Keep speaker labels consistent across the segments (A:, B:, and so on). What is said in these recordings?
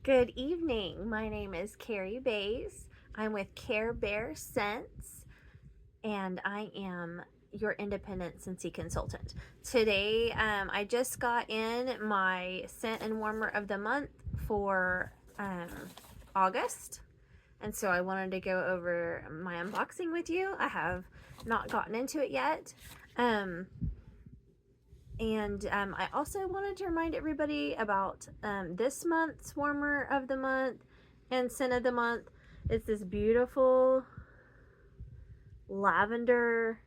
A: Good evening. My name is Carrie Bays. I'm with Care Bear Scents, and I am your independent Scentsy consultant. Today, I just got in my scent and warmer of the month for August, and so I wanted to go over my unboxing with you. I have not gotten into it yet. I also wanted to remind everybody about this month's warmer of the month and scent of the month. It's this beautiful lavender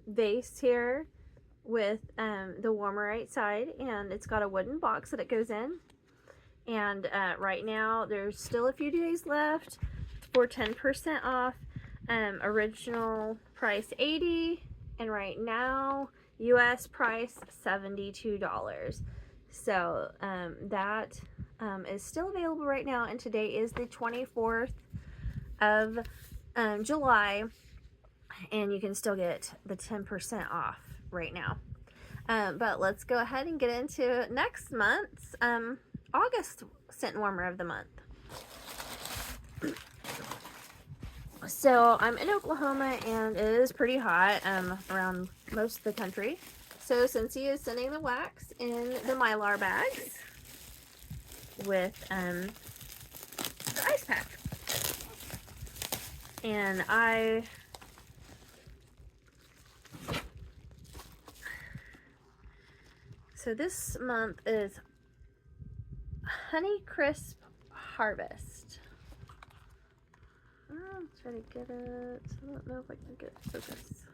A: vase here with the warmer right side, and it's got a wooden box that it goes in. And right now there's still a few days left for 10% off. Original price $80, and right now US price $72. So that is still available right now, and today is the 24th of July, and you can still get the 10% off right now. But let's go ahead and get into next month's August scent warmer of the month. So I'm in Oklahoma, and it is pretty hot around most of the country. So Scentsy is sending the wax in the Mylar bags with the ice pack. And so this month is Honeycrisp Harvest. I'll try to get it. I don't know if I can get focus.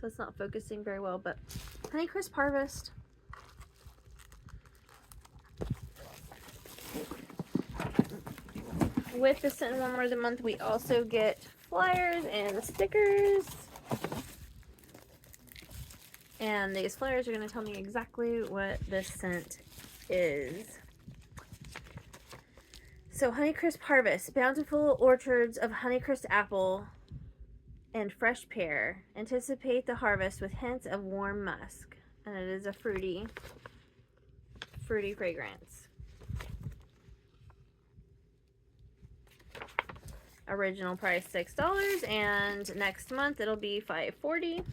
A: So it's not focusing very well, but Honeycrisp Harvest. With the scent warmer of the month, we also get flyers and stickers. And these flyers are going to tell me exactly what this scent is. So Honeycrisp Harvest, bountiful orchards of Honeycrisp apple and fresh pear. Anticipate the harvest with hints of warm musk. And it is a fruity fragrance. Original price $6, and next month it'll be $5.40.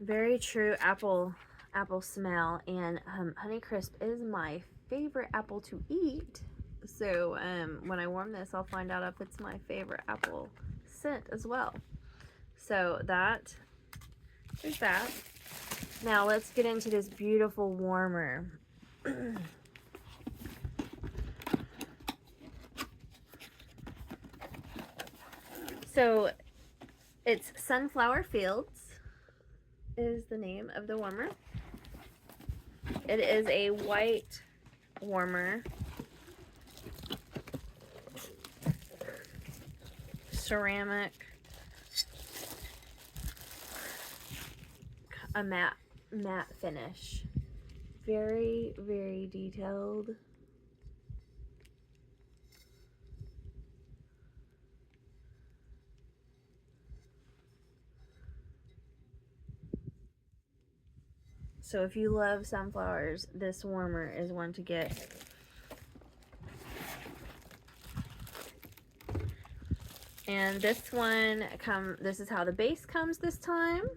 A: Very true apple smell, and Honeycrisp is my favorite apple to eat. So when I warm this, I'll find out if it's my favorite apple scent as well. So there's that. Now let's get into this beautiful warmer. So it's Sunflower Fields is the name of the warmer. It is a white warmer. Ceramic. A matte finish. Very, very detailed. So if you love sunflowers, this warmer is one to get. And this one this is how the base comes this time.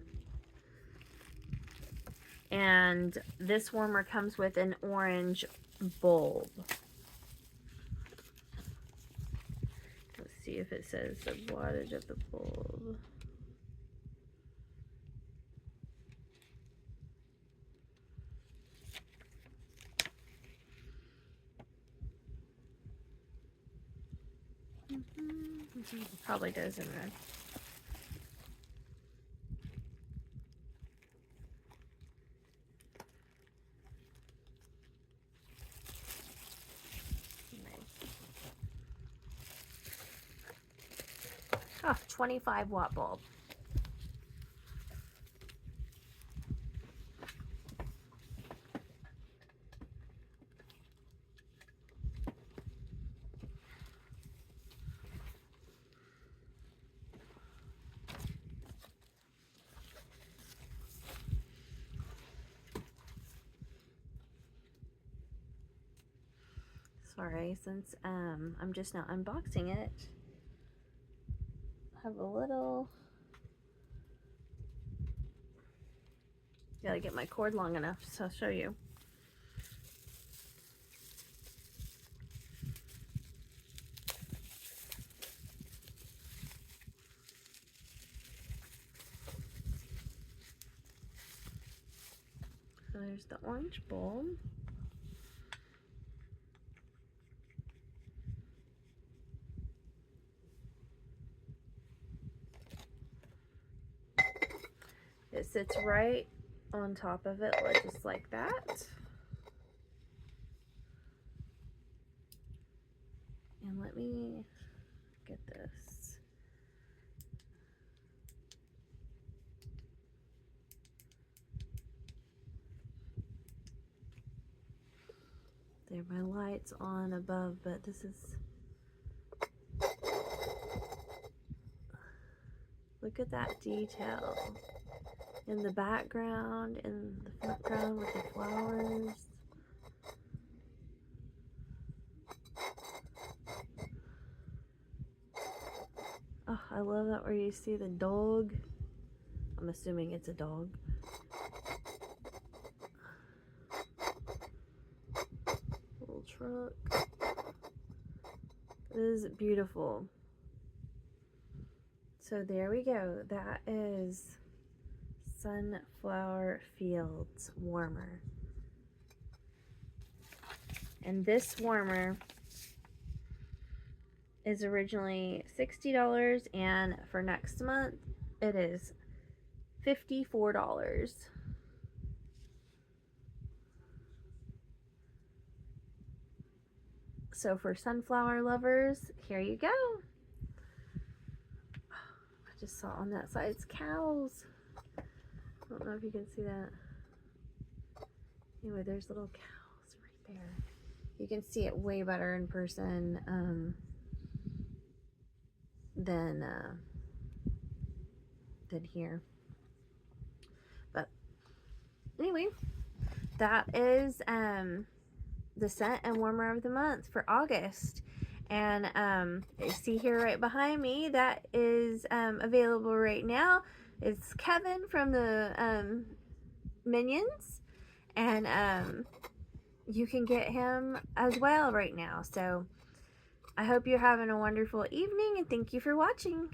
A: And this warmer comes with an orange bulb. Let's see if it says the wattage of the bulb. Probably does in red. Oh, 25-watt bulb. Sorry, since I'm just now unboxing it, I have a little, gotta get my cord long enough so I'll show you. So there's the orange bulb. It sits right on top of it, just like that. And let me get this. There, my light's on above, but this is, look at that detail in the background, in the foreground with the flowers. Oh, I love that where you see the dog. I'm assuming it's a dog. Little truck. It is beautiful. So there we go. That is Sunflower Fields warmer. And this warmer is originally $60, and for next month it is $54. So for sunflower lovers, here you go. I just saw on that side, it's cows. I don't know if you can see that. Anyway, there's little cows right there. You can see it way better in person than here. But anyway, that is the scent and warmer of the month for August. And you see here right behind me, that is available right now. It's Kevin from the Minions, and you can get him as well right now. So I hope you're having a wonderful evening, and thank you for watching.